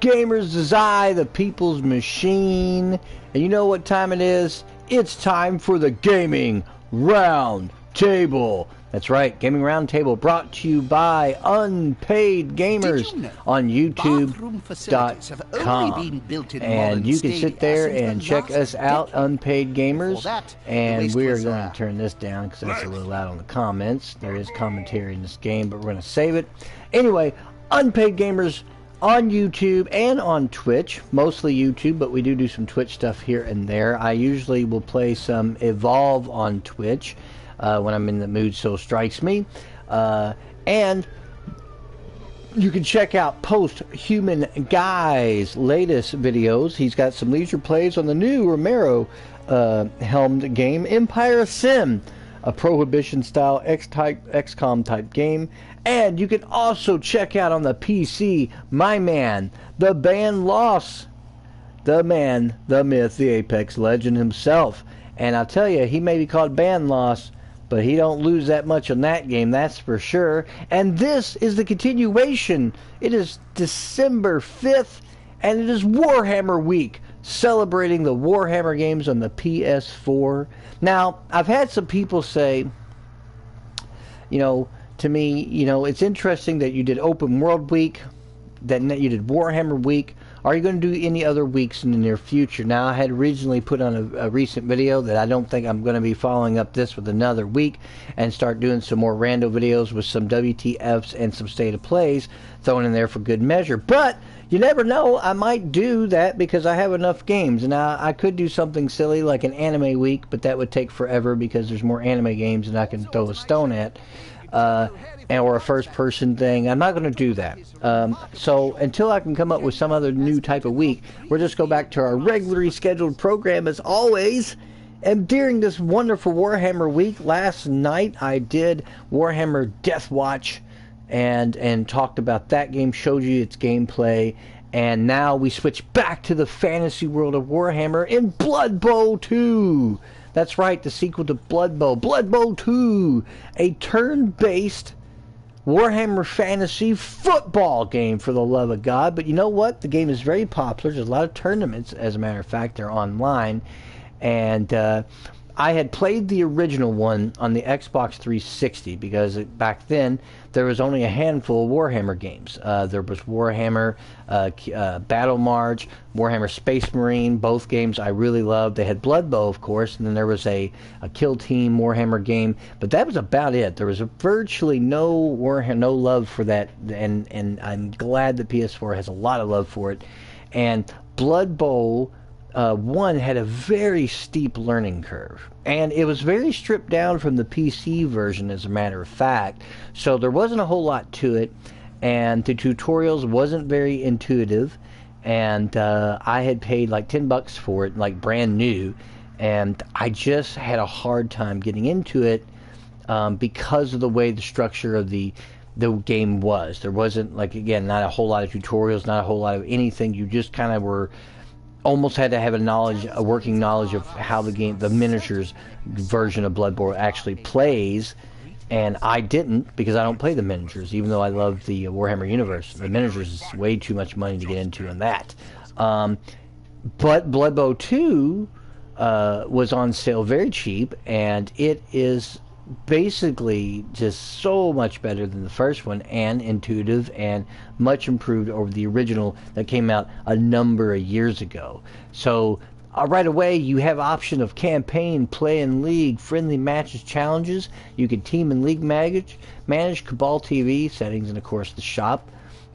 Gamers is I, the people's machine. And you know what time it is? It's time for the Gaming Round Table. That's right, Gaming Round Table brought to you by Unpaid Gamers on YouTube.com. And you can sit there and check us out, Unpaid Gamers. And we are going to turn this down because that's a little loud on the comments. There is commentary in this game, but we're going to save it. Anyway, Unpaid Gamers on YouTube and on Twitch, mostly YouTube, but we do some Twitch stuff here and there. I usually will play some Evolve on Twitch when I'm in the mood, so strikes me. And you can check out Post-Human Guy's latest videos. He's got some leisure plays on the new Romero helmed game, Empire Sim, a Prohibition-style XCOM type game. And you can also check out on the PC, my man, the Band Loss, the man, the myth, the Apex legend himself. And I'll tell you, he may be called Band Loss, but he don't lose that much on that game, that's for sure. And this is the continuation. It is December 5th, and it is Warhammer Week, celebrating the Warhammer games on the PS4. Now, I've had some people say, you know, to me, you know, it's interesting that you did Open World Week, that you did Warhammer Week. Are you going to do any other weeks in the near future? Now, I had originally put on a recent video that I don't think I'm going to be following up this with another week and start doing some more rando videos with some WTFs and some state of plays thrown in there for good measure. But you never know, I might do that because I have enough games. Now, I could do something silly like an anime week, but that would take forever because there's more anime games than I can throw a stone at. Or a first-person thing. I'm not going to do that. So until I can come up with some other new type of week, we'll just go back to our regularly scheduled program as always. And during this wonderful Warhammer week, last night I did Warhammer Death Watch and talked about that game, showed you its gameplay. And now we switch back to the fantasy world of Warhammer in Blood Bowl 2. That's right, the sequel to Blood Bowl. Blood Bowl 2, a turn-based Warhammer Fantasy football game, for the love of God. But you know what? The game is very popular. There's a lot of tournaments, as a matter of fact. They're online. And I had played the original one on the Xbox 360 because back then there was only a handful of Warhammer games. There was Warhammer Battle March, Warhammer Space Marine, both games I really loved. They had Blood Bowl, of course, and then there was a Kill Team Warhammer game, but that was about it. There was virtually no love for that, and I'm glad the PS4 has a lot of love for it. And Blood Bowl 1 had a very steep learning curve, and it was very stripped down from the PC version, as a matter of fact, so there wasn't a whole lot to it, and the tutorials wasn't very intuitive, and I had paid like $10 for it, like brand new, and I just had a hard time getting into it because of the way the structure of the game was. There wasn't, like, again, not a whole lot of tutorials, not a whole lot of anything. You just kind of were almost had to have a working knowledge of how the miniatures version of Blood Bowl actually plays, and I didn't because I don't play the miniatures, even though I love the Warhammer universe. The miniatures is way too much money to get into in that. But Blood Bowl 2 was on sale very cheap, and it is basically just so much better than the first one, and intuitive and much improved over the original that came out a number of years ago. So right away you have option of campaign, play and league, friendly matches, challenges. You can team and league manage Cabal TV settings, and of course the shop.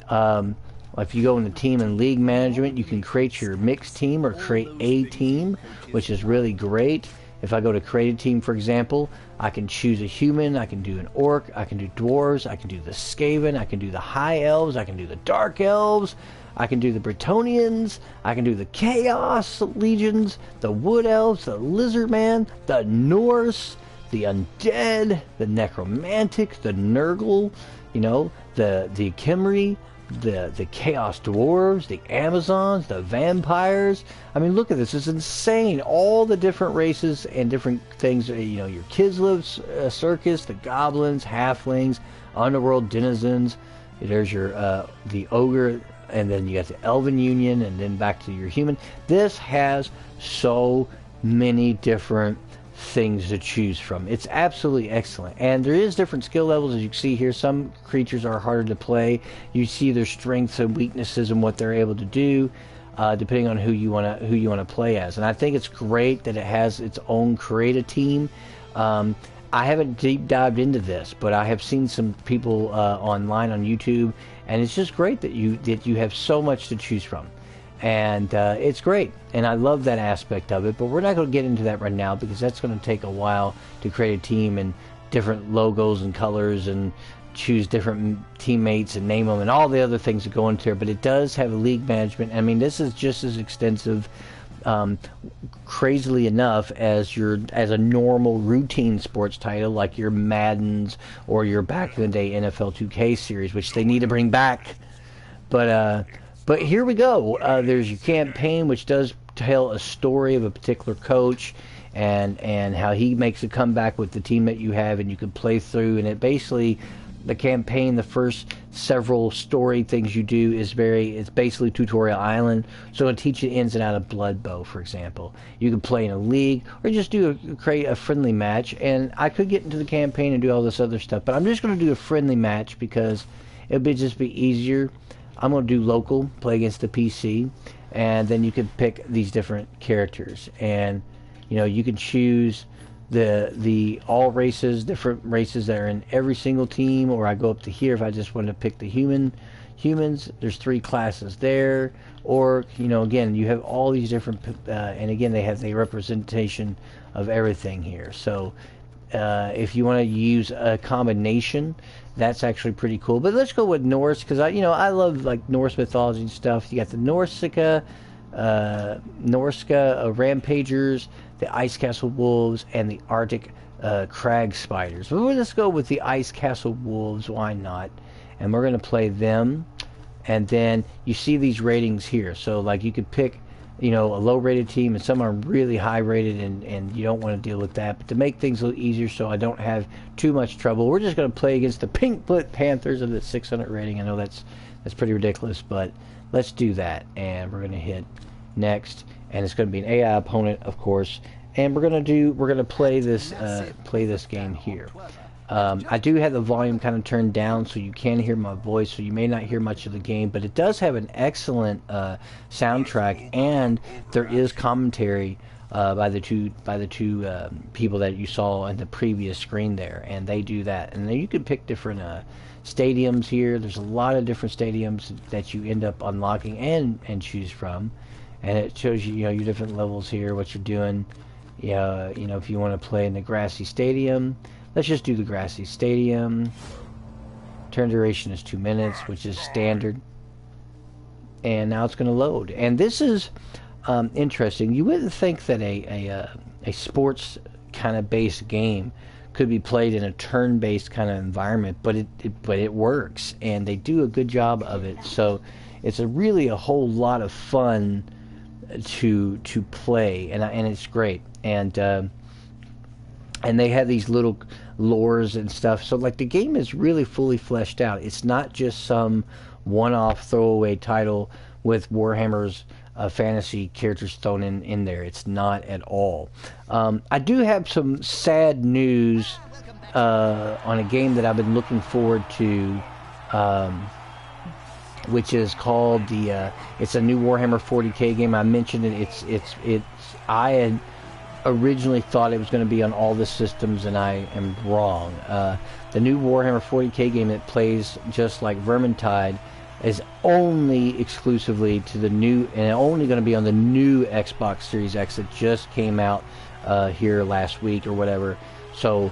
If you go into team and league management, you can create your mixed team or create a team, which is really great. If I go to create a team, for example, I can choose a human, I can do an orc, I can do dwarves, I can do the Skaven, I can do the high elves, I can do the dark elves, I can do the Bretonians, I can do the Chaos Legions, the wood elves, the lizard man, the Norse, the undead, the necromantic, the Nurgle, you know, the Khemri, the Chaos Dwarves, the Amazons, the Vampires. I mean, look at this. It's insane. All the different races and different things. You know, your Kislev Circus, the Goblins, Halflings, Underworld Denizens. There's your the Ogre and then you got the Elven Union, and then back to your human. This has so many different things to choose from. It's absolutely excellent, and there is different skill levels, as you can see here. Some creatures are harder to play. You see their strengths and weaknesses and what they're able to do, depending on who you want to play as. And I think it's great that it has its own creative team. I haven't deep dived into this, but I have seen some people online on YouTube, and it's just great that you have so much to choose from. And it's great, and I love that aspect of it, but we're not going to get into that right now because that's going to take a while to create a team and different logos and colors and choose different teammates and name them and all the other things that go into it. But it does have a league management. I mean, this is just as extensive, crazily enough, as a normal routine sports title like your Maddens or your back in the day NFL 2K series, which they need to bring back. But here we go. There's your campaign, which does tell a story of a particular coach and how he makes a comeback with the team that you have, and you can play through. And it basically, the campaign, the first several story things you do it's basically Tutorial Island. So it'll teach you the ins and out of Blood Bow, for example. You can play in a league or just create a friendly match. And I could get into the campaign and do all this other stuff, but I'm just going to do a friendly match because it'll just be easier. I'm going to do local, play against the PC, and then you can pick these different characters. And, you can choose the all races, different races that are in every single team, or I go up to here if I just want to pick the humans. There's 3 classes there. Or, again, you have all these different, and again, they have the representation of everything here. So if you want to use a combination, that's actually pretty cool. But let's go with Norse, because I love like Norse mythology and stuff. You got the Norsca Rampagers, the Ice Castle Wolves, and the Arctic Crag Spiders. But let's go with the Ice Castle Wolves. Why not? And we're going to play them. And then you see these ratings here. So like you could pick a low rated team, and some are really high rated, and you don't want to deal with that. But to make things a little easier so I don't have too much trouble, we're just going to play against the Pink Foot Panthers of the 600 rating. I know that's pretty ridiculous, but let's do that. And we're going to hit next, and it's going to be an AI opponent, of course. And we're going to play this game here. I do have the volume kind of turned down so you can hear my voice, so you may not hear much of the game, but it does have an excellent soundtrack, and there is commentary by the two people that you saw on the previous screen there, and they do that. And then you can pick different stadiums here. There's a lot of different stadiums that you end up unlocking and choose from, and it shows you your different levels here, what you're doing. If you want to play in the grassy stadium. Let's just do the grassy stadium. Turn duration is 2 minutes, which is standard. And now it's going to load. And this is interesting. You wouldn't think that a sports kind of based game could be played in a turn-based kind of environment, but it works, and they do a good job of it. So it's really a whole lot of fun to play, and it's great. And they have these little lores and stuff. So like the game is really fully fleshed out. It's not just some one-off throwaway title with Warhammer's fantasy characters thrown in there. It's not at all. I do have some sad news on a game that I've been looking forward to, which is called it's a new Warhammer 40K game. I mentioned it. I had originally thought it was going to be on all the systems, and I am wrong. The new Warhammer 40K game that plays just like Vermintide is only exclusively to the new, and only going to be on the new Xbox Series X that just came out here last week or whatever. So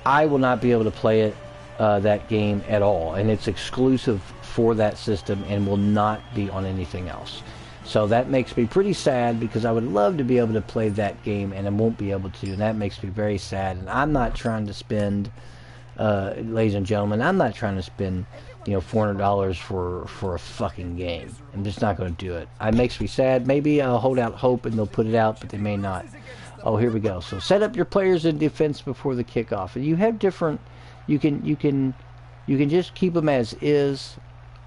I will not be able to play it, that game at all, and it's exclusive for that system and will not be on anything else. So that makes me pretty sad, because I would love to be able to play that game, and I won't be able to, and that makes me very sad. And I'm not trying to spend, ladies and gentlemen, I'm not trying to spend, $400 for a fucking game. I'm just not going to do it. It makes me sad. Maybe I'll hold out hope and they'll put it out, but they may not. Oh, here we go. So set up your players in defense before the kickoff. And you have different. You can just keep them as is.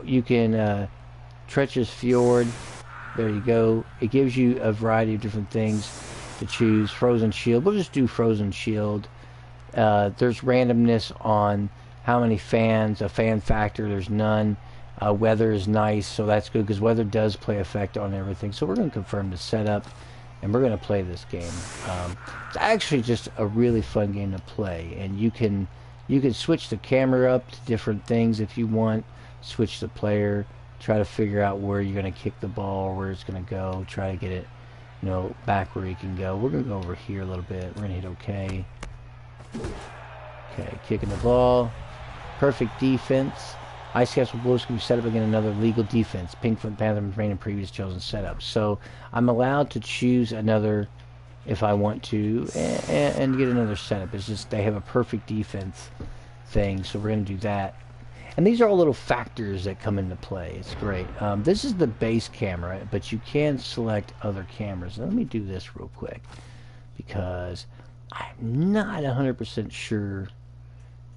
You can treacherous fjord. There you go. It gives you a variety of different things to choose. Frozen shield. We'll just do frozen shield. There's randomness on how many fans. A fan factor. There's none. Weather is nice, so that's good because weather does play effect on everything. So we're going to confirm the setup, and we're going to play this game. It's actually just a really fun game to play, and you can switch the camera up to different things if you want. Switch the player. Try to figure out where you're going to kick the ball or where it's going to go. Try to get it, you know, back where you can go. We're going to go over here a little bit. We're going to hit OK. Okay, kicking the ball. Perfect defense. Ice Castle Blues can be set up again another legal defense. Pinkfoot Panther remain in previous chosen setup. So I'm allowed to choose another if I want to and get another setup. It's just they have a perfect defense thing, so we're going to do that. And these are all little factors that come into play. It's great. This is the base camera, but you can select other cameras. Now, let me do this real quick because I'm not 100% sure.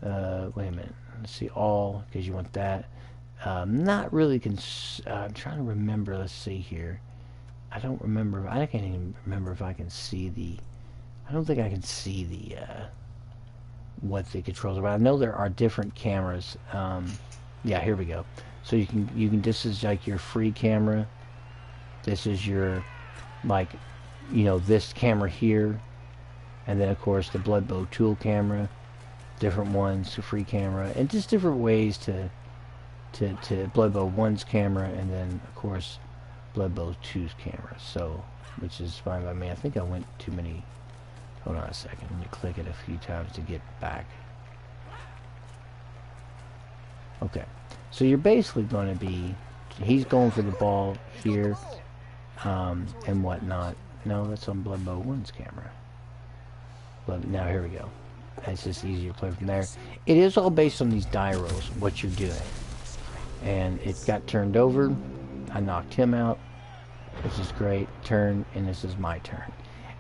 Wait a minute. Let's see all, because you want that. Not really. I'm trying to remember. Let's see here. I don't remember. I can't even remember if I can see the. I don't think I can see the. What the controls are, but I know there are different cameras. Yeah, here we go. So you can this is like your free camera. This is your, like, you know, this camera here, and then of course the Blood Bow tool camera, different ones, the free camera, and just different ways to Blood Bow 1's camera, and then of course Blood Bow 2's camera. So, which is fine by me. I think I went too many. Hold on a second. Let me click it a few times to get back. Okay. So you're basically going to be... He's going for the ball here and whatnot. No, that's on Blood Bow 1's camera. But now here we go. It's just easier to play from there. It is all based on these die rolls, what you're doing. And it got turned over. I knocked him out. This is great. Turn, and this is my turn.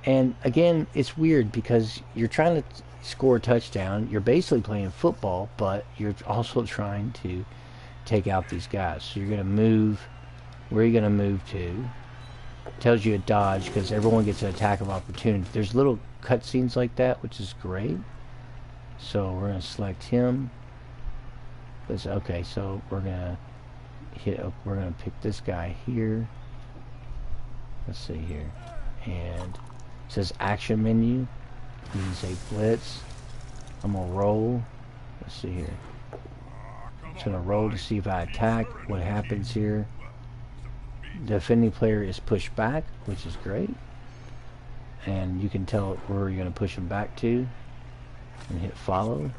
And again, it's weird because you're trying to score a touchdown. You're basically playing football, but you're also trying to take out these guys. So you're going to move. Where are you going to move to? Tells you a dodge because everyone gets an attack of opportunity. There's little cutscenes like that, which is great. So we're going to select him. Okay, so we're going to hit. We're going to pick this guy here. Let's see here, and it says action menu. You can say blitz. I'm gonna roll. Let's see here. I'm just gonna roll to see if I attack. What happens here? The defending player is pushed back, which is great. And you can tell where you're gonna push him back to. And hit follow.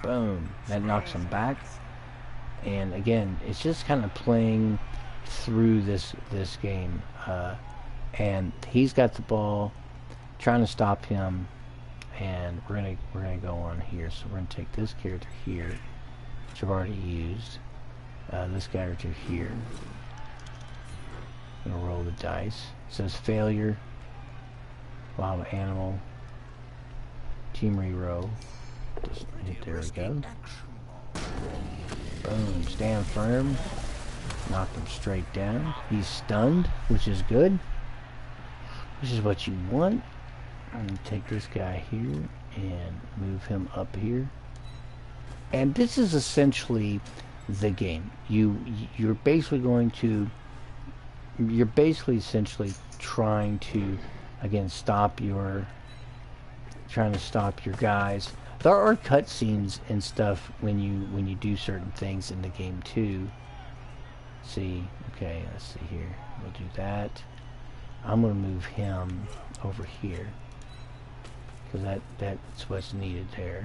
Boom. That knocks him back. And again, it's just kind of playing through this game. And he's got the ball, trying to stop him, and we're gonna go on here. So we're gonna take this character here, which I've already used. This character here. I'm gonna roll the dice. It says failure. Wild animal. Team reroll. Just there we go. Boom. Stand firm. Knocked him straight down. He's stunned, which is good. Which is what you want. I'm going to take this guy here and move him up here. And this is essentially the game. You're basically going to... You're basically essentially trying to, again, trying to stop your guys. There are cutscenes and stuff when you do certain things in the game too. See, okay, let's see here. We'll do that. I'm gonna move him over here because that's what's needed there.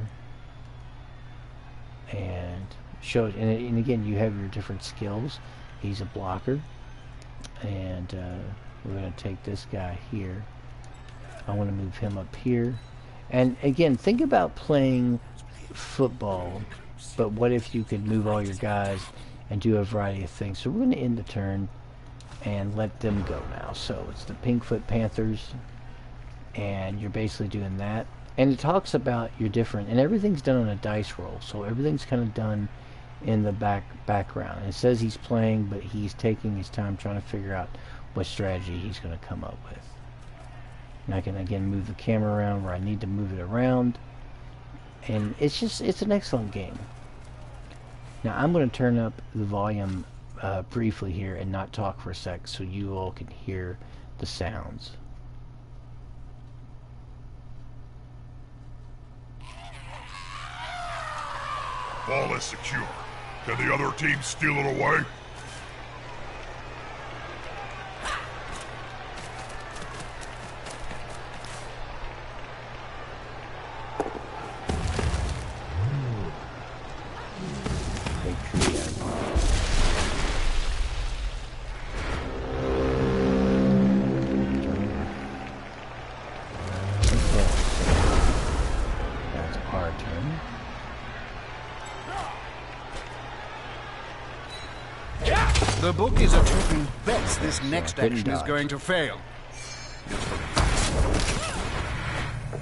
And shows, and again, you have your different skills. He's a blocker, and we're gonna take this guy here. I want to move him up here. And again, think about playing football, but what if you could move all your guys and do a variety of things? So we're going to end the turn and let them go now. So it's the Pinkfoot Panthers, and you're basically doing that. And it talks about your different, and everything's done on a dice roll, so everything's kind of done in the background. It says he's playing, but he's taking his time trying to figure out what strategy he's going to come up with. And I can again move the camera around where I need to move it around, and it's an excellent game. Now I'm going to turn up the volume briefly here and not talk for a sec so you all can hear the sounds. Ball is secure. Can the other team steal it away? The bookies are taking bets this next action is going to fail.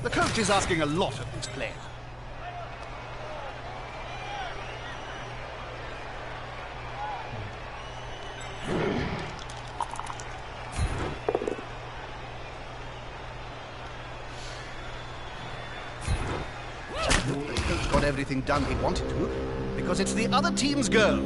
The coach is asking a lot of this player. The coach got everything done he wanted to, because it's the other team's go.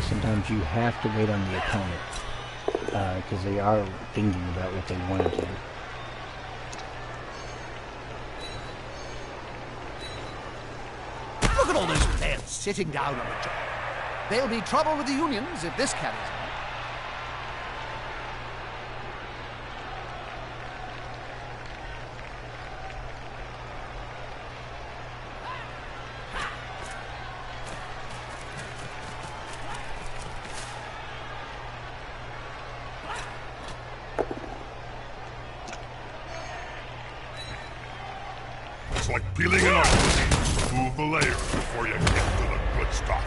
Sometimes you have to wait on the opponent because they are thinking about what they want to do. Look at all those players sitting down on the job. There'll be trouble with the unions if this carries on. It's like peeling an onion. Move the layers before you get to the good stuff.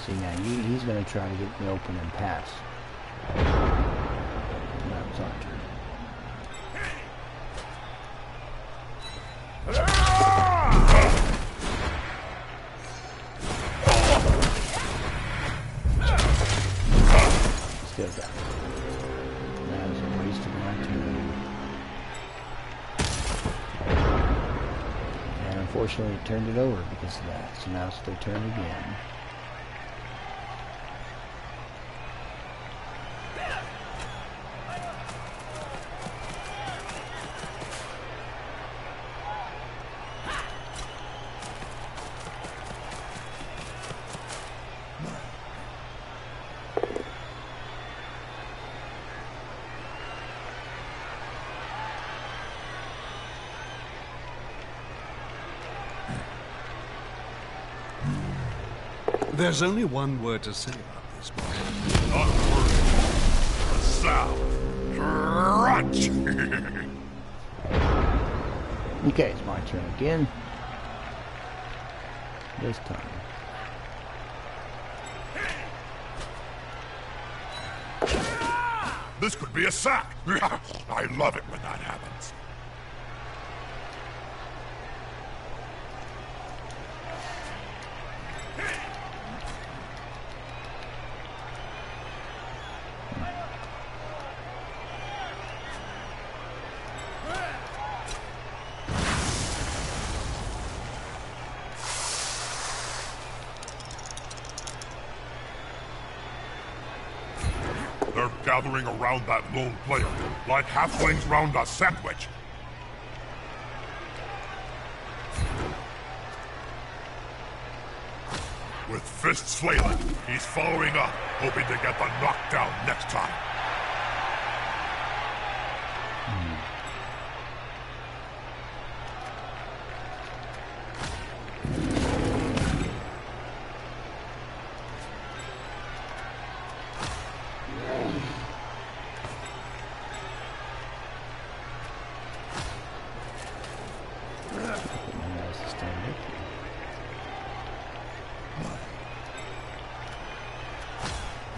See, now he's going to try to get me open and pass. Now it's our turn. Still got it. That was a waste of my turn. And unfortunately it turned it over because of that. So now it's their turn again. There's only one word to say about this one. Not word. The sound. Crunch. Okay, it's my turn again. This time. This could be a sack. I love it when that happens. They're gathering around that lone player, like halflings round a sandwich. With fists flailing, he's following up, hoping to get the knockdown next time.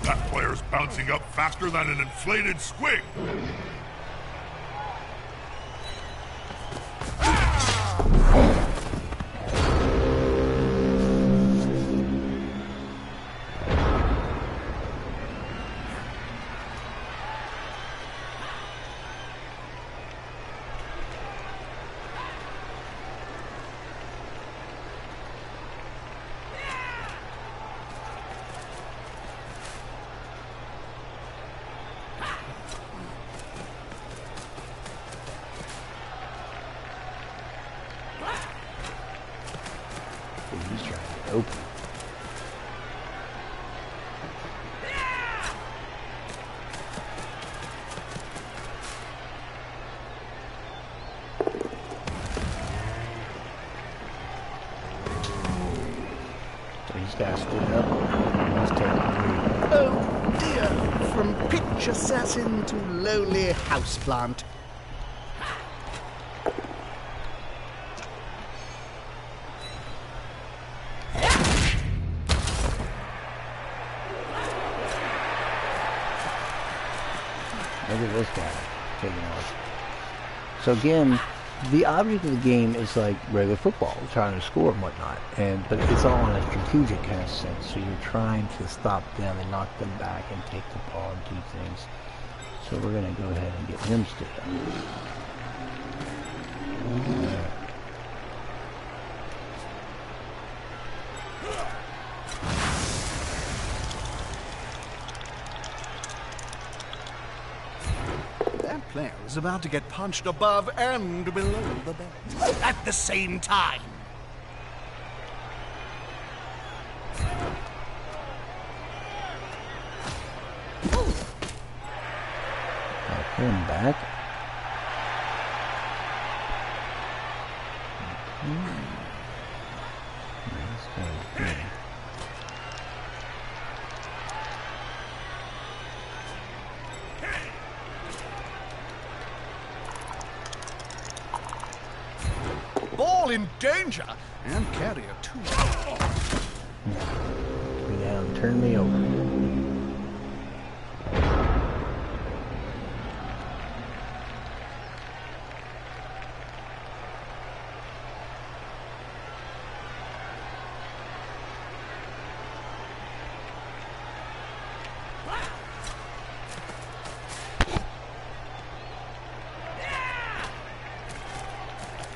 That player's bouncing up faster than an inflated squig. He's trying to get open. So he's got to stood up. Let's take the Oh dear! From pitch assassin to lowly houseplant. Look at this guy taking off. So again, the object of the game is like regular football, trying to score and whatnot, but it's all in a strategic kind of sense. So you're trying to stop them and knock them back and take the ball and do things. So we're going to go ahead and get him stood up. That player is about to get punched above and below the belt at the same time. I'll pull him back. That's going to be. Ball in danger, and carrier too. Put me down, turn me over.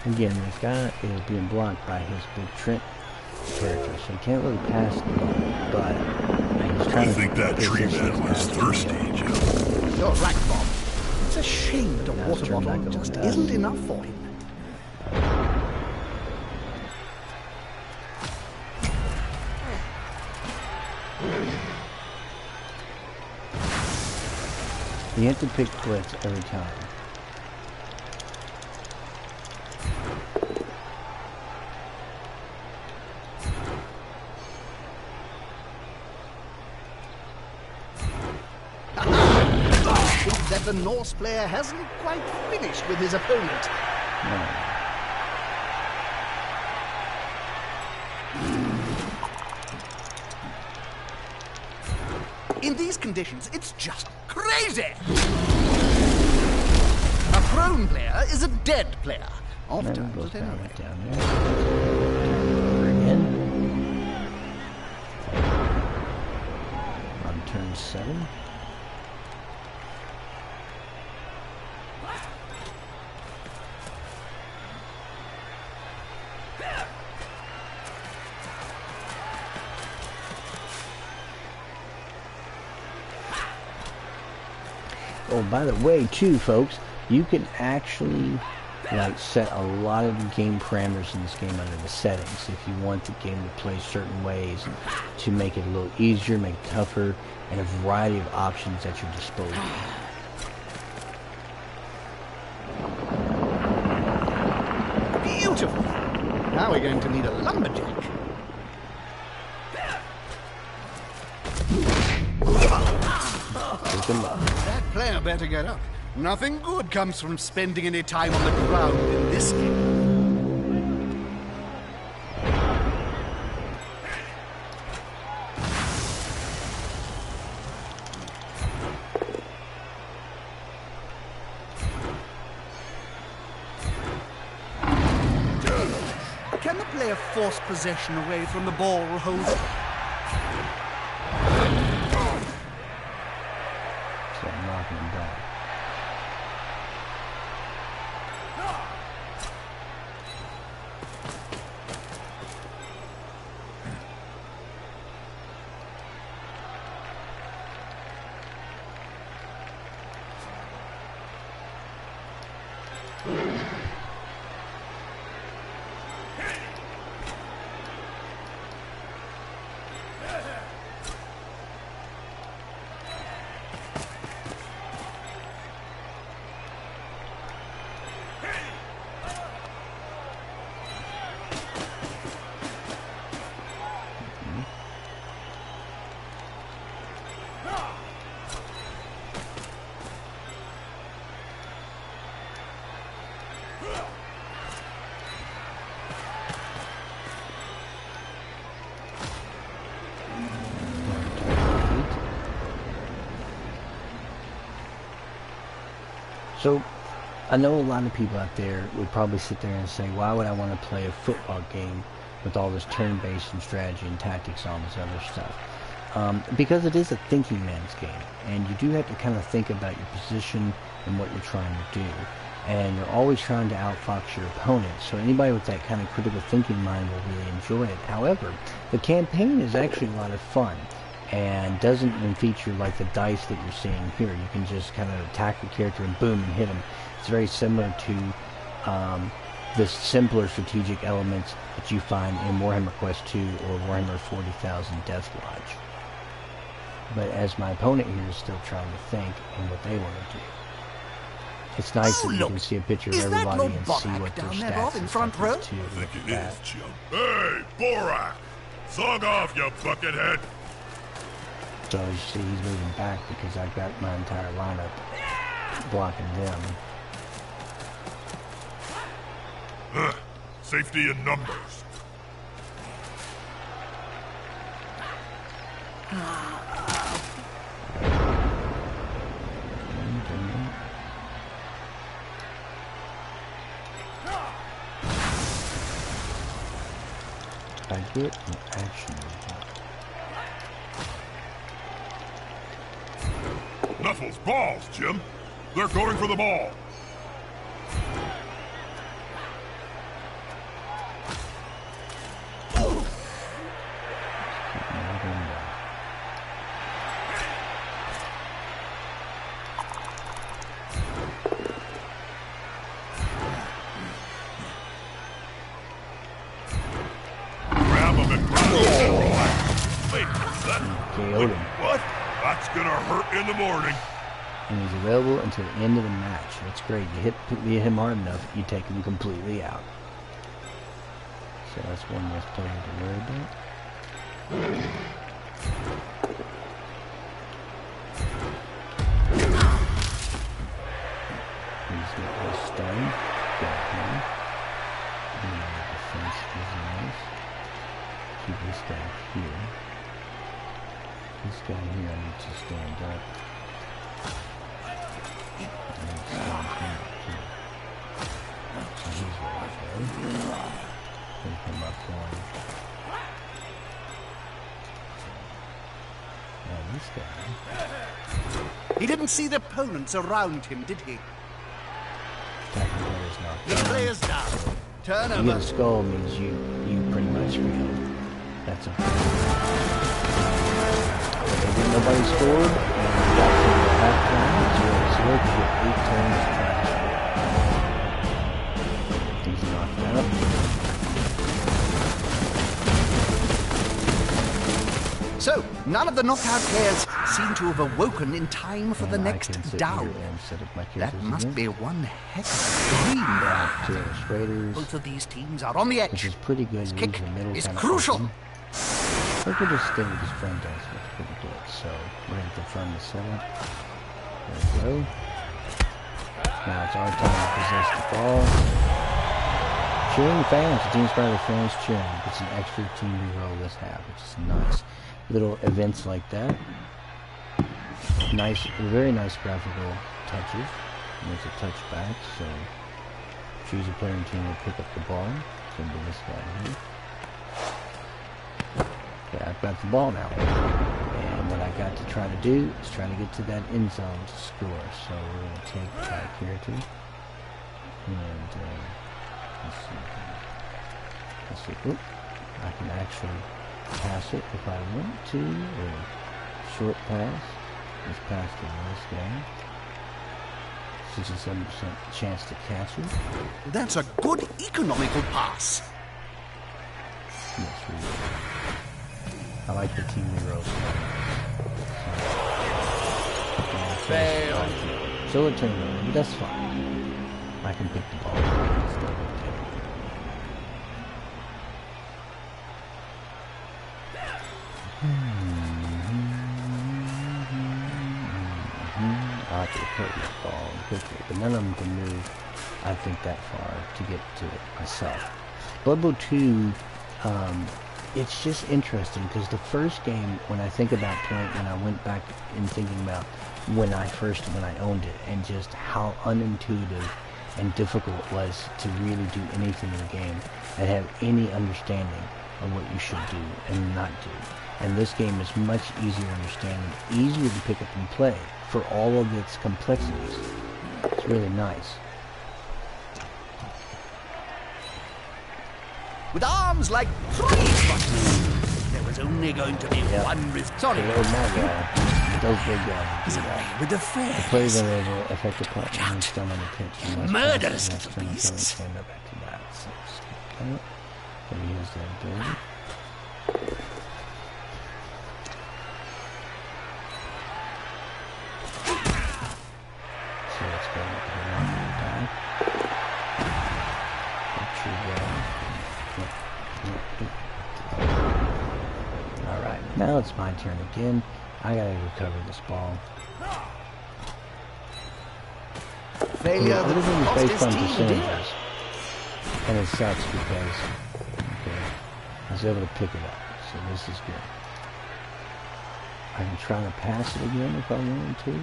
Again, this guy is being blocked by his big Trent character, so he can't really pass the ball, but he's trying I to think that tree man was thirsty, Joe. You're right, Bob. It's a shame that a Now water turn back bottle over just to us. isn't enough for him. You have to pick blitz every time. I think that the Norse player hasn't quite finished with his opponent. No. In these conditions, it's just crazy! A prone player is a dead player. Never Oftentimes, goes at any rate. down there. Over again. On turn 7. Oh, by the way, too, folks, you can actually like set a lot of the game parameters in this game under the settings. If you want the game to play certain ways, to make it a little easier, make it tougher, and a variety of options at your disposal. Beautiful. Now we're going to need a lumberjack. That player better get up. Nothing good comes from spending any time on the ground in this game. Can the player force possession away from the ball holder? Knocking him down. So, I know a lot of people out there would probably sit there and say, why would I want to play a football game with all this turn-based and strategy and tactics and all this other stuff? Because it is a thinking man's game, and you do have to kind of think about your position and what you're trying to do. And you're always trying to outfox your opponent, so anybody with that kind of critical thinking mind will really enjoy it. However, the campaign is actually a lot of fun, and doesn't even feature like the dice that you're seeing here. You can just kind of attack the character and boom and hit him. It's very similar to the simpler strategic elements that you find in Warhammer Quest 2 or Warhammer 40,000 Death Lodge. But as my opponent here is still trying to think and what they want to do. It's nice that you can see a picture of everybody and see what their stats in front row? I think it is, Jim. Hey, Borak! Song off, you buckethead! So you see he's moving back because I've got my entire lineup blocking them. Safety in numbers. I get an action. Knuckles, balls, Jim. They're going for the ball. Grab him and grab him. Wait, KO'd him. what? That's gonna hurt in the morning. And he's available until the end of the match. That's great. You hit him hard enough, you take him completely out. So that's one less player to worry about. He's got his stun. Got him. And the defense is nice. Keep this guy here. This guy here I need to stand up. I need to stand him up too. So he's ready to go. He'll come up going. Now this guy. He didn't see the opponents around him, did he? Attacking player's knocked The down. player's down. You Turnover. get a skull means you pretty much failed. That's a nobody scored, and we got to the halftime at 0-0. sword to get 8 turns to try to score. He's knocked that up. So, none of the knockout players seem to have awoken in time for the next down. That must be one heck of a dream. Both of these teams are on the edge. Which is pretty good. This kick is crucial. Look at this thing his friend does. That's pretty good. So, we're going to confirm the setup. There we go. Now it's our time to possess the ball. Cheering fans. The team's part of the fans cheering. It's an extra team reroll this half, which is nice. Little events like that. Nice, very nice graphical touches. There's a touchback, so choose a player and team will pick up the ball. So do this guy here. Okay, I've got the ball now. And what I got to try to do is try to get to that end zone to score. So we're going to take back here too. And let's see. Oop, I can actually pass it if I want to, or short pass. Let's pass to this guy. 67% chance to catch it. That's a good economical pass. Yes, we will. I like the team reroll. Fail. So it turned over, but that's fine. I can pick the ball. It's still okay. I can put this ball quickly, but none of them can move, I think, that far to get to it myself. Blood Bowl 2, it's just interesting because the first game, when I think about playing, when I went back and thinking about when I owned it, and just how unintuitive and difficult it was to really do anything in the game and have any understanding of what you should do and not do. And this game is much easier to understand and easier to pick up and play for all of its complexities. It's really nice. With arms like 3 buttons, there was only going to be one result. Sorry. Oh my God. Those big guys. He's away with the fair. The players are able to affect the part and still on the pitch. Murderous little beasts. Stand up after that. So skip that. Can use that ability. So let's go around and die. Alright, now it's my turn again. I gotta recover this ball. Failure. Everything is based on percentages. And it sucks because, okay, I was able to pick it up. So this is good. I can try to pass it again if I wanted to.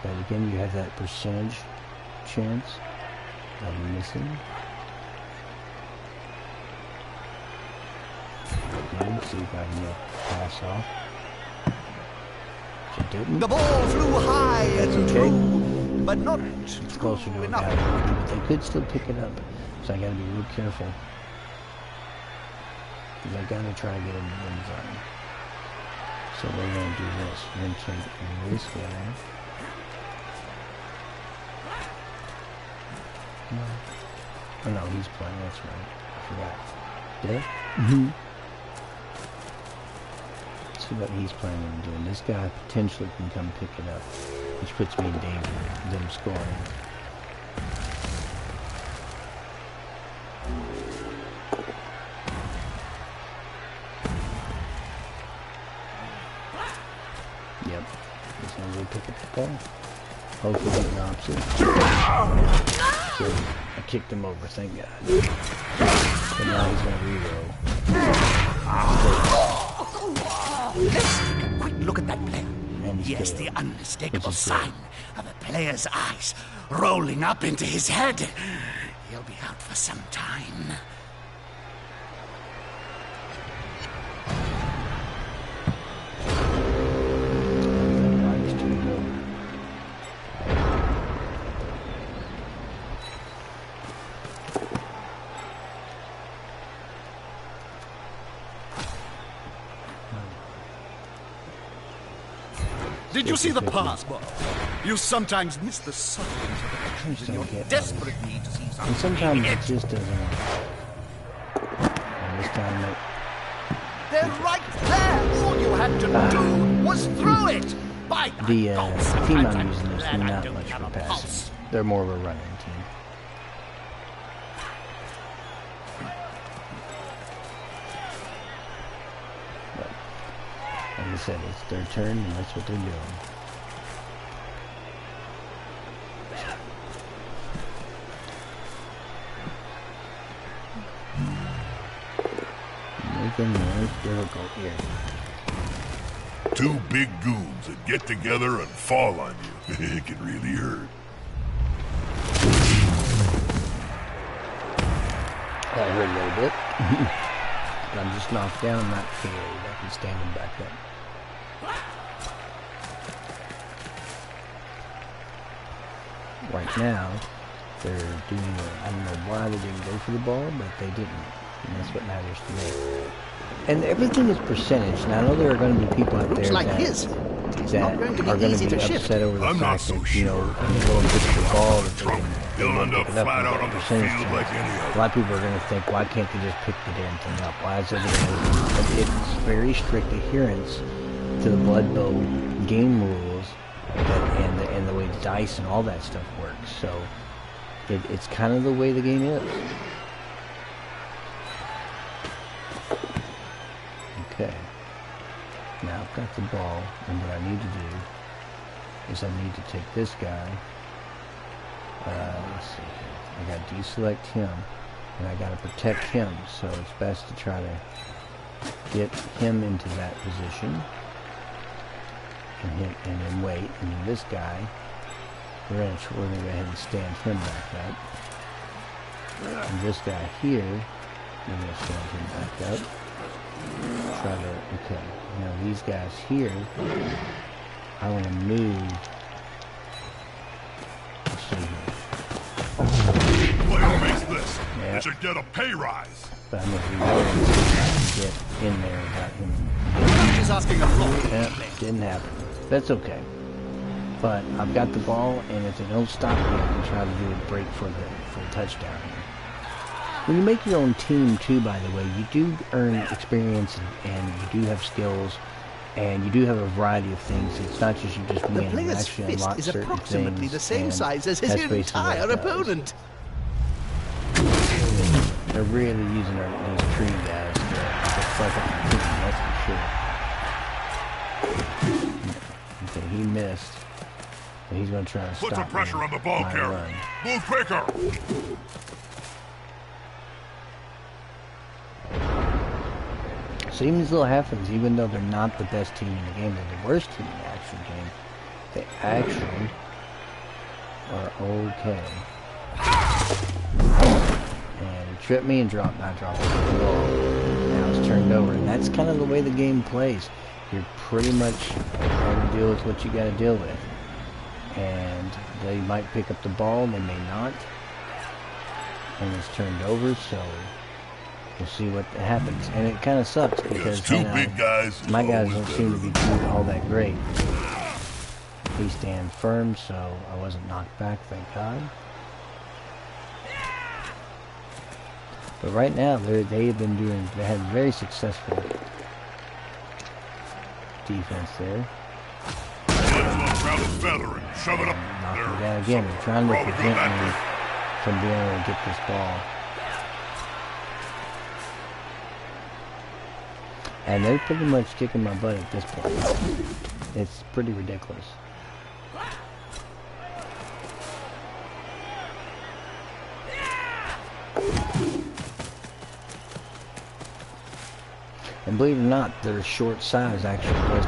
But again, you have that percentage chance of missing. Again, see if I can pass off. Which it didn't. The ball flew high and okay. true, but not it's closer to enough. but they could still pick it up. So I gotta be real careful. Because I gotta try to get in the end zone. So we're gonna do this. We're gonna take this guy. Oh no, he's playing, that's right. I forgot. Did I? See what he's planning on doing. This guy potentially can come pick it up, which puts me in danger of them scoring. Yep. He's gonna go pick up the ball. Hopefully he knocks it. Good. I kicked him over, thank God. But now he's gonna reroll. Let's take a quick look at that player. And Yes, the unmistakable sign of a player's eyes rolling up into his head. He'll be out for some time. Did you see the pass, Bob? You sometimes miss the subtlety of the pictures in your desperate need to see something. And sometimes it just doesn't work. And this time they're right there! All you had to do was throw it! By the team I'm using is not much for passing. They're more of a running team. But, like I said, it's their turn and that's what they're doing. Making life difficult here. Two big goons that get together and fall on you. It can really hurt. That hurt a little bit. But I'm just knocked down. I'm not carried. I can stand him back up. Right now, they're doing I don't know why they didn't go for the ball, but they didn't. And that's what matters to me. And everything is percentage. Now I know there are going to be people out there that are going to be upset over the fact that, you know, when they go and pitch the ball, that they can pick it up on the percentage. A lot of people are going to think, why can't they just pick the damn thing up? Why is everything? But it's very strict adherence to the Blood Bowl game rules and the way the dice and all that stuff works. So it's kind of the way the game is. Okay, now I've got the ball, and what I need to do is I need to take this guy, let's see here, I got to deselect him, and I got to protect him, so it's best to try to get him into that position, and then wait, and then this guy, we're going to go ahead and stand him back up, and this guy here, we're going to stand him back up. Try to, okay, now these guys here, I want to move, let's see here. Player makes this, yep. They should get a pay rise. But I'm going to reload and see if I can get in there without him. He's asking a lot. Yep, didn't happen. That's okay. But I've got the ball, and if they don't stop me, I can try to do a break for the touchdown here. When you make your own team, too, by the way, you do earn experience and you do have skills and you do have a variety of things. It's not just you just win. You actually unlock certain things. The player's fist is approximately the same size as his entire opponent. They're really using these tree guys to fuck up the team, that's for sure. Okay, he missed. But he's going to try to stop Put some pressure on the ball carrier. Move quicker. So even these little halflings, even though they're not the best team in the game, they're the worst team in the actual game, they actually are okay. And he tripped me and not dropped the ball. Now it's turned over, and that's kind of the way the game plays. You're pretty much having to deal with what you got to deal with. And they might pick up the ball, they may not. And it's turned over, so we'll see what happens. And it kind of sucks because big guys, my guys don't seem to be doing all that great. He stands firm, so I wasn't knocked back, thank God. But right now, they had very successful defense there. Shove it up. Knocking me down again. They're trying to prevent me from being able to get this ball. And they're pretty much kicking my butt at this point. It's pretty ridiculous. And believe it or not, their short size actually does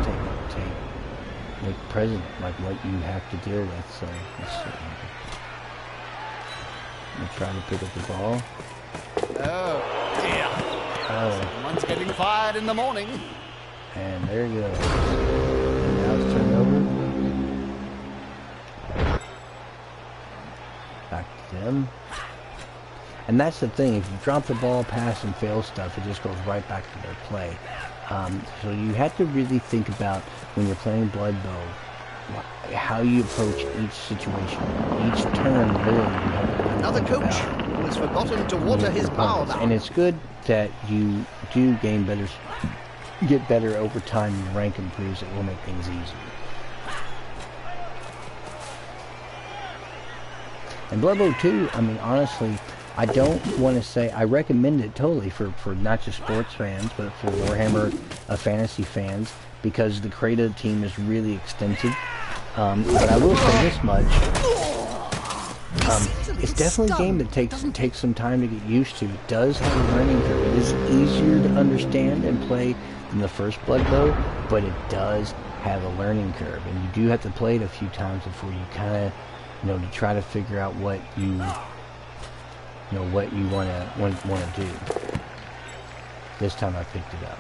make present like what you have to deal with. So let's see. I'm trying to pick up the ball. Oh dear. Oh. Someone's getting fired in the morning. And there he goes. And now it's turned over. Back to them. And that's the thing, if you drop the ball, pass, and fail stuff, it just goes right back to their play. So you have to really think about, when you're playing Blood Bowl, how you approach each situation. Each turn, literally, you have to Another coach who has forgotten to water his power now. And it's good that you do gain better, get better over time. Your rank improves. It will make things easier. And Blood Bowl 2, I mean, honestly, I don't want to say, I recommend it totally for not just sports fans, but for Warhammer fantasy fans, because the creative team is really extensive. But I will say this much, it's definitely a game that takes some time to get used to. It does have a learning curve. It is easier to understand and play than the first Blood Bowl, but it does have a learning curve, and you do have to play it a few times before you kind of, to try to figure out what you want to do. This time I picked it up.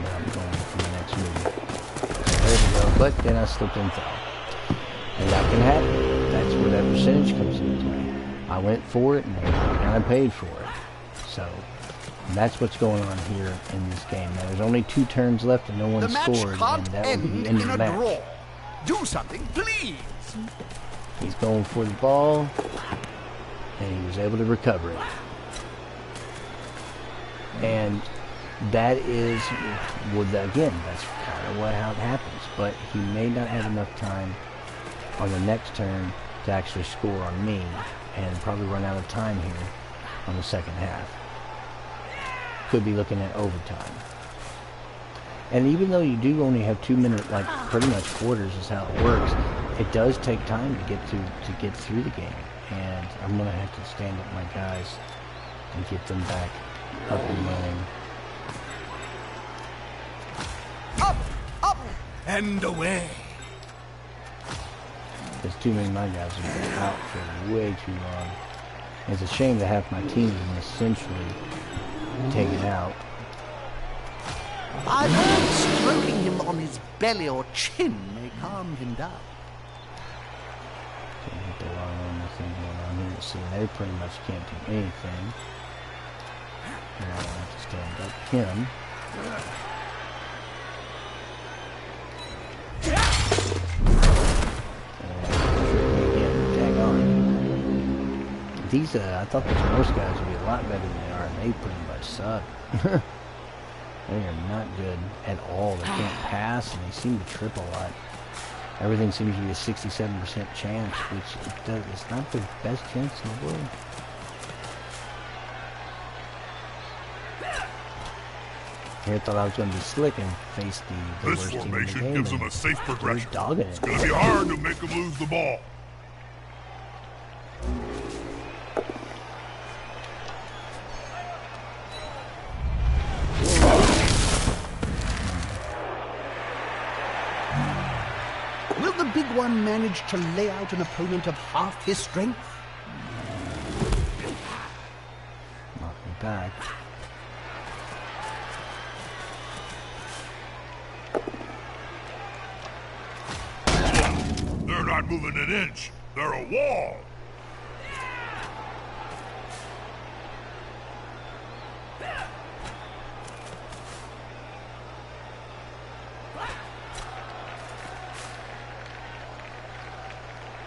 Now I'm going for the next move. So there we go. But then I slipped and fell. And that can happen. That's where that percentage comes into play. I went for it and I paid for it. So that's what's going on here in this game. Now, there's only 2 turns left and no one scored, and that will be the end of the match. Draw. Do something, please. He's going for the ball, and he was able to recover it. And that is, again, that's kind of how it happens. But he may not have enough time on the next turn to actually score on me, and probably run out of time here on the second half. Could be looking at overtime. And even though you do only have 2 minute, like pretty much quarters is how it works, it does take time to get through the game. And I'm gonna have to stand up my guys and get them back up and running. Up, and away. There's too many of my guys have been out for way too long. It's a shame that half my team is essentially taken out. I've heard stroking him on his belly or chin may calm him down. Can't hit the line on the thing going on here. See, they pretty much can't do anything. And I'll have to stand up him. These, I thought these Norse guys would be a lot better than they are, and they pretty much suck. They are not good at all. They can't pass, and they seem to trip a lot. Everything seems to be a 67% chance, which it's not the best chance in the world. Here I thought I was going to be slick and face the This worst team in the formation game, gives them a safe progression. Dogging It's it. going to be hard to make them lose the ball. Will the big one manage to lay out an opponent of half his strength? Knock me back. They're not moving an inch. They're a wall.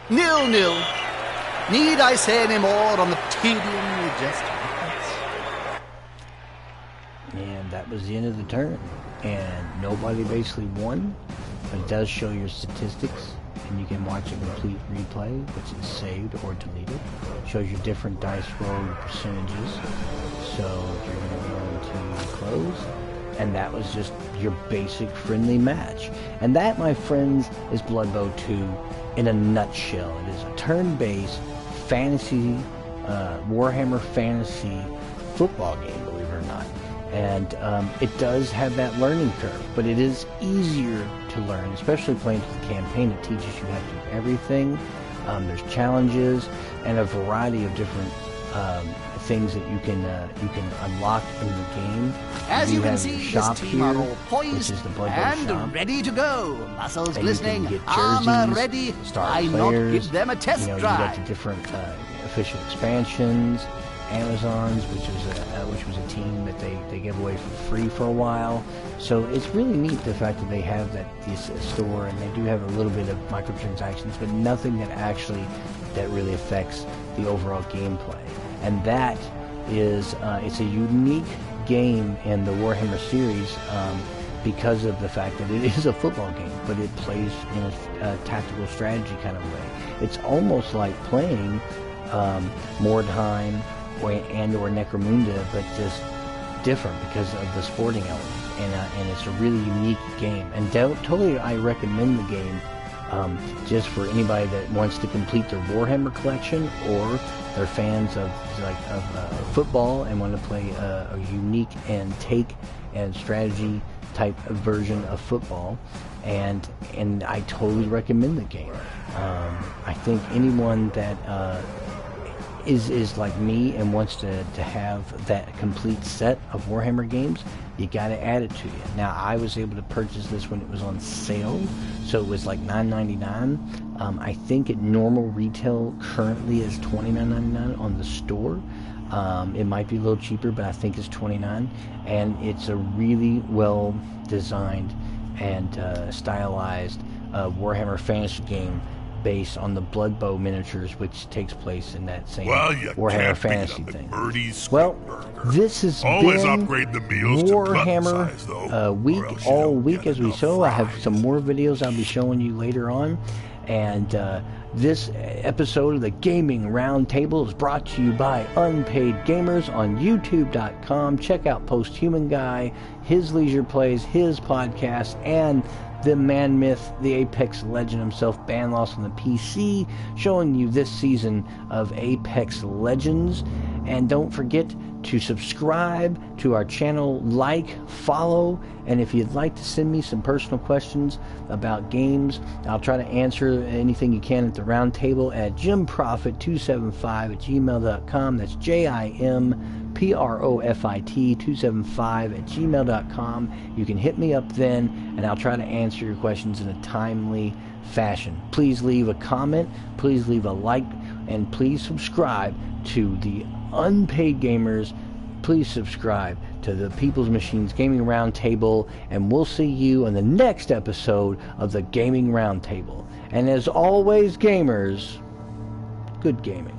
Nil-nil. Need I say any more on the tedium we just had? And that was the end of the turn. And nobody basically won, but it does show your statistics, and you can watch a complete replay, which is saved or deleted. It shows your different dice roll, your percentages. So you're going to go into close, and that was just your basic friendly match. And that, my friends, is Blood Bowl 2 in a nutshell. It is a turn-based fantasy, Warhammer fantasy football game, believe it or not. And it does have that learning curve, but it is easier to learn, especially playing through the campaign. It teaches you how to do everything. There's challenges and a variety of different things that you can unlock in the game. As you can have see, your shop this team here, are all which poised is the Blood Bowl and shop. ready to go. Muscles And you can glistening, get armor jerseys, ready. star Why not players, give them a test you got drive? the different official expansions, Amazons, which was a team that they gave away for free for a while. So it's really neat the fact that they have this store, and they do have a little bit of microtransactions, but nothing that really affects the overall gameplay. And that is it's a unique game in the Warhammer series because of the fact that it is a football game, but it plays in a tactical strategy kind of way. It's almost like playing Mordheim or Necromunda, but just different because of the sporting element. And it's a really unique game. And totally I recommend the game just for anybody that wants to complete their Warhammer collection, or they're fans of football and want to play a unique and take and strategy type of version of football. And I totally recommend the game. I think anyone that is like me and wants to have that complete set of Warhammer games, you got to add it to you. Now, I was able to purchase this when it was on sale, so it was like $9.99. I think at normal retail currently is $29.99 on the store. It might be a little cheaper, but I think it's $29, and it's a really well designed and stylized Warhammer fantasy game based on the Blood Bow miniatures, which takes place in that same Warhammer fantasy thing. Well, this has been Warhammer week, all week as we show. I have some more videos I'll be showing you later on. And this episode of the Gaming Roundtable is brought to you by Unpaid Gamers on YouTube.com. Check out Posthuman Guy, his Leisure Plays, his podcast, and the man myth, the Apex legend himself, Banloss on the PC, showing you this season of Apex Legends. And don't forget to subscribe to our channel, like, follow, and if you'd like to send me some personal questions about games, I'll try to answer anything you can at the round table at jimprofit275@gmail.com. That's JIMPROFIT275@gmail.com. You can hit me up then, and I'll try to answer your questions in a timely fashion. Please leave a comment, please leave a like, and please subscribe to the Unpaid Gamers. Please subscribe to the People's Machines Gaming Roundtable, and we'll see you in the next episode of the Gaming Roundtable. And as always, gamers, good gaming.